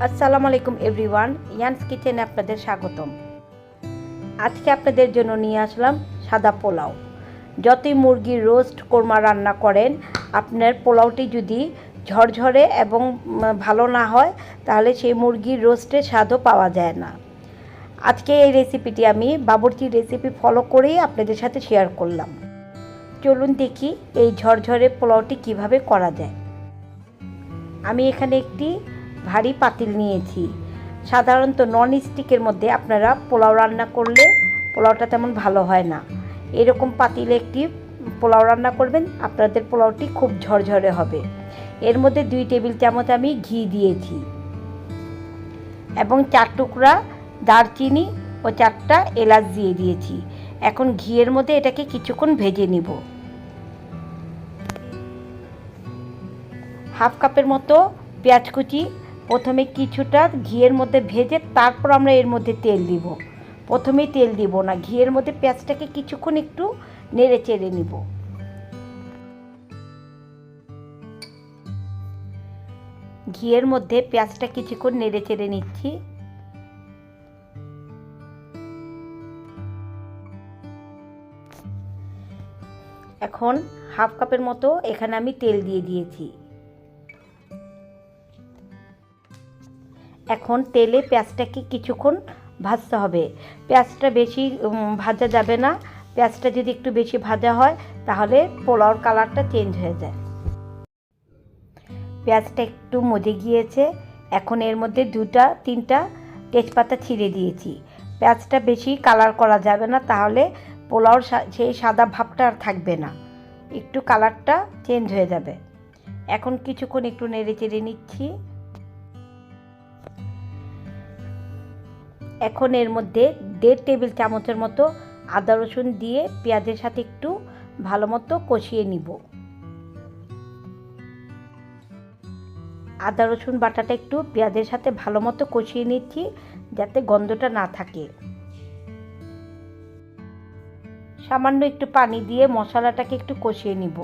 আসসালামু আলাইকুম এভরিওয়ান, ইয়ানস কিচেনে আপনাদের স্বাগতম। আজকে আপনাদের জন্য নিয়ে আসলাম সাদা পোলাও। যতই মুরগির রোস্ট কোরমা রান্না করেন, আপনার পোলাওটি যদি ঝরঝরে এবং ভালো না হয় তাহলে সেই মুরগির রোস্টের স্বাদও পাওয়া যায় না। আজকে এই রেসিপিটি আমি বাবুর্চির রেসিপি ফলো করেই আপনাদের সাথে শেয়ার করলাম। চলুন দেখি এই ঝরঝরে পোলাওটি কিভাবে করা যায়। আমি এখানে একটি ভারী পাতিল নিয়েছি। সাধারণত নন স্টিকের মধ্যে আপনারা পোলাও রান্না করলে পোলাওটা তেমন ভালো হয় না। এরকম পাতিলে একটি পোলাও রান্না করবেন, আপনাদের পোলাওটি খুব ঝরঝরে হবে। এর মধ্যে 2 টেবিল চামচ আমি ঘি দিয়েছি এবং 4 টুকরা দারচিনি ও 4টা এলাচ দিয়ে দিয়েছি। এখন ঘিয়ের মধ্যে এটাকে কিছুক্ষণ ভেজে নিব। হাফ কাপের মতো পেঁয়াজ কুচি প্রথমে কিছুটা ঘিয়ের মধ্যে ভেজে তারপর আমরা এর মধ্যে তেল দিব। প্রথমেই তেল দিব না, ঘিয়ের মধ্যে পেঁয়াজটাকে কিছুক্ষণ একটু নেড়ে চেড়ে নিব। ঘিয়ের মধ্যে পেঁয়াজটা কিছুক্ষণ নেড়ে চেড়ে নিচ্ছি। এখন হাফ কাপের মতো এখানে আমি তেল দিয়ে দিয়েছি। এখন তেলে পেঁয়াজটাকে কিছুক্ষণ ভাজতে হবে। পেঁয়াজটা বেশি ভাজা যাবে না। পেঁয়াজটা যদি একটু বেশি ভাজা হয় তাহলে পোলাওর কালারটা চেঞ্জ হয়ে যায়। পেঁয়াজটা একটু মজে গিয়েছে। এখন এর মধ্যে 2-3টা তেজপাতা ছিঁড়ে দিয়েছি। পেঁয়াজটা বেশি কালার করা যাবে না, তাহলে পোলাওর সেই সাদা ভাবটা আর থাকবে না, একটু কালারটা চেঞ্জ হয়ে যাবে। এখন কিছুক্ষণ একটু নেড়ে চেড়ে নিচ্ছি। এখন এর মধ্যে 1.5 টেবিল চামচের মতো আদা রসুন দিয়ে পেঁয়াজের সাথে একটু ভালো মতো কষিয়ে নিব। আদা রসুন বাটাটা একটু পেঁয়াজের সাথে ভালো মতো কষিয়ে নিচ্ছি যাতে গন্ধটা না থাকে। সামান্য একটু পানি দিয়ে মশলাটাকে একটু কষিয়ে নিব।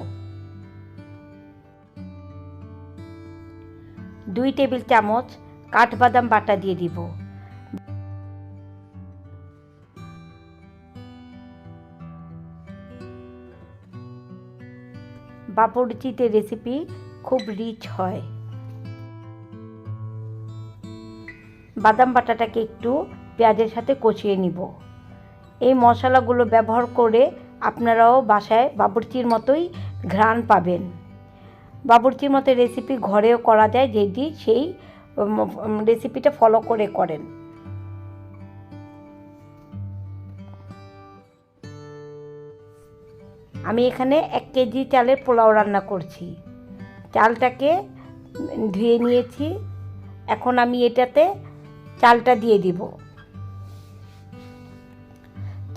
2 টেবিল চামচ কাঠবাদাম বাটা দিয়ে দিব। বাবুর্চিতে রেসিপি খুব রিচ হয়। বাদাম বাটাটাকে একটু পেঁয়াজের সাথে কষিয়ে নিব। এই মশলাগুলো ব্যবহার করে আপনারাও বাসায় বাবুর্চির মতোই ঘ্রাণ পাবেন। বাবুর্চির মতো রেসিপি ঘরেও করা যায় যদি সেই রেসিপিটা ফলো করে করেন। আমি এখানে 1 কেজি চালের পোলাও রান্না করছি। চালটাকে ধুয়ে নিয়েছি। এখন আমি এটাতে চালটা দিয়ে দিব।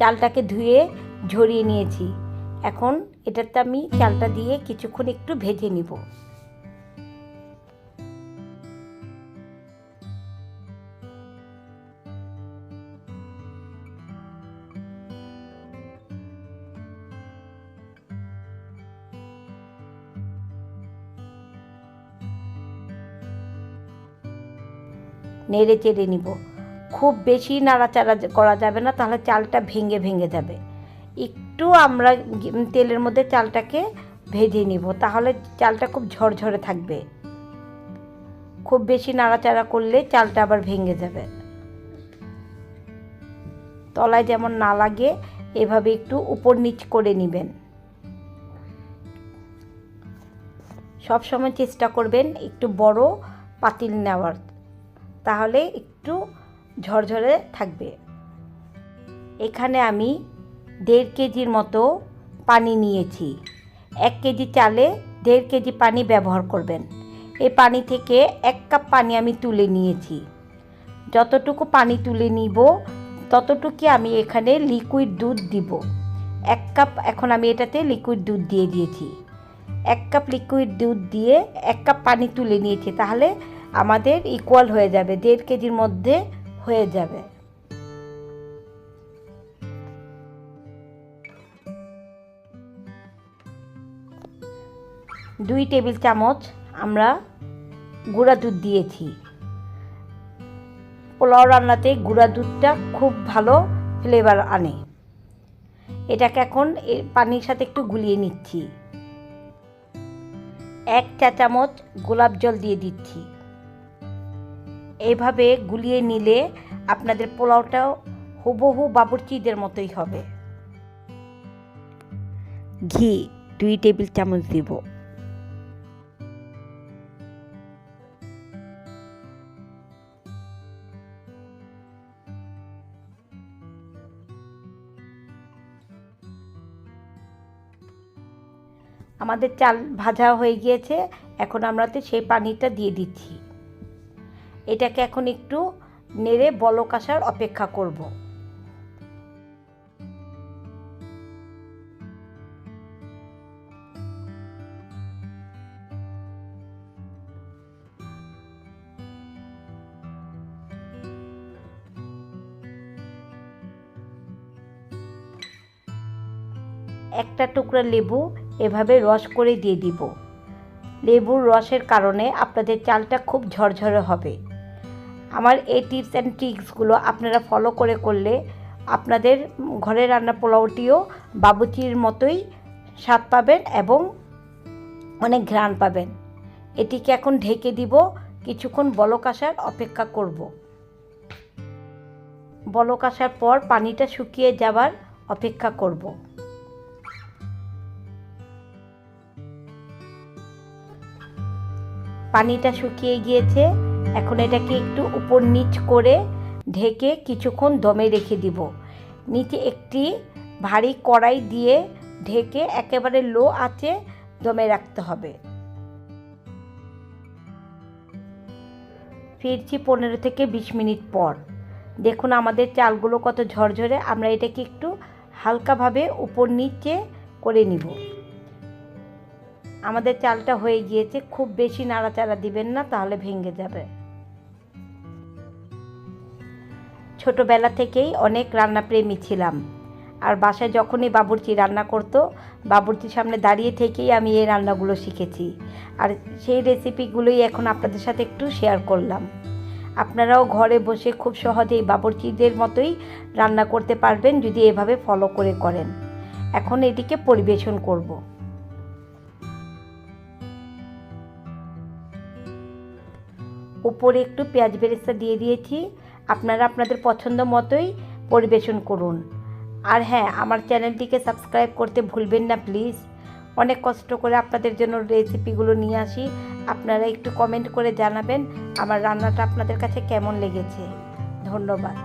চালটাকে ধুয়ে ঝরিয়ে নিয়েছি। এখন এটাতে আমি চালটা দিয়ে কিছুক্ষণ একটু ভেজে নিব। নেড়ে চেড়ে নিব। খুব বেশি নাড়াচাড়া করা যাবে না, তাহলে চালটা ভেঙে ভেঙে যাবে। একটু আমরা তেলের মধ্যে চালটাকে ভেজে নিব, তাহলে চালটা খুব ঝরঝরে থাকবে। খুব বেশি নাড়াচাড়া করলে চালটা আবার ভেঙে যাবে। তলায় যেমন না লাগে এভাবে একটু উপর নিচ করে নেবেন। সব সময় চেষ্টা করবেন একটু বড় পাতিল নেওয়ার, তাহলে একটু ঝরঝরে থাকবে। এখানে আমি 1.5 কেজির মতো পানি নিয়েছি। 1 কেজি চালে 1.5 কেজি পানি ব্যবহার করবেন। এই পানি থেকে 1 কাপ পানি আমি তুলে নিয়েছি। যতটুকু পানি তুলে নিব ততটুকু আমি এখানে লিকুইড দুধ দিব। 1 কাপ এখন আমি এটাতে লিকুইড দুধ দিয়ে দিয়েছি। 1 কাপ লিকুইড দুধ দিয়ে 1 কাপ পানি তুলে নিয়েছি, তাহলে আমাদের ইকুয়াল হয়ে যাবে, 1.5 কেজির মধ্যে হয়ে যাবে। দুই টেবিল চামচ আমরা গুঁড়া দুধ দিয়েছি। পোলাও রান্নাতে গুঁড়া দুধটা খুব ভালো ফ্লেভার আনে। এটাকে এখন পানির সাথে একটু গুলিয়ে নিচ্ছি। 1 চা চামচ গোলাপ জল দিয়ে দিচ্ছি। এইভাবে গুলিয়ে নিলে আপনাদের পোলাওটাও হুবহু বাবুর্চিদের মতোই হবে। ঘি 2 টেবিল চামচ দিব। আমাদের চাল ভাজা হয়ে গিয়েছে, এখন আমরা সেই পানিটা দিয়ে দিচ্ছি। এটাকে এখন একটু নেড়ে বলক আসার অপেক্ষা করব। একটা টুকরা লেবু এভাবে রস করে দিয়ে দিব। লেবুর রসের কারণে আপনাদের চালটা খুব ঝরঝরে হবে। আমার এই টিপস অ্যান্ড ট্রিক্সগুলো আপনারা ফলো করলে আপনাদের ঘরে রান্না পোলাওটিও বাবুর্চির মতোই স্বাদ পাবেন এবং অনেক ঘ্রাণ পাবেন। এটিকে এখন ঢেকে দিব, কিছুক্ষণ বলক আসার অপেক্ষা করব। বলক আসার পর পানিটা শুকিয়ে যাবার অপেক্ষা করব। পানিটা শুকিয়ে গিয়েছে, এখন এটাকে একটু উপর নিচ করে ঢেকে কিছুক্ষণ দমে রেখে দিব। নিচে একটি ভারী কড়াই দিয়ে ঢেকে একেবারে লো আঁচে দমে রাখতে হবে। ফিরছি 15 থেকে 20 মিনিট পর। দেখুন আমাদের চালগুলো কত ঝরঝরে। আমরা এটাকে একটু হালকাভাবে উপর নিচে করে নিব। আমাদের চালটা হয়ে গিয়েছে, খুব বেশি নাড়াচাড়া দিবেন না, তাহলে ভেঙে যাবে। ছোটবেলা থেকেই অনেক রান্নাপ্রেমী ছিলাম, আর বাসায় যখনই বাবুর্চি রান্না করতো, বাবুর্চির সামনে দাঁড়িয়ে থেকেই আমি এই রান্নাগুলো শিখেছি। আর সেই রেসিপিগুলোই এখন আপনাদের সাথে একটু শেয়ার করলাম। আপনারাও ঘরে বসে খুব সহজেই বাবুর্চিদের মতোই রান্না করতে পারবেন যদি এভাবে ফলো করেন। এখন এটিকে পরিবেশন করব। উপরে একটু পেঁয়াজ বেরেস্তা দিয়ে দিয়েছি। আপনারা আপনাদের পছন্দ মতোই পরিবেশন করুন। আর হ্যাঁ, আমার চ্যানেলটিকে সাবস্ক্রাইব করতে ভুলবেন না প্লিজ। অনেক কষ্ট করে আপনাদের জন্য রেসিপিগুলো নিয়ে আসি। আপনারা একটু কমেন্ট করে জানাবেন আমার রান্নাটা আপনাদের কাছে কেমন লেগেছে। ধন্যবাদ।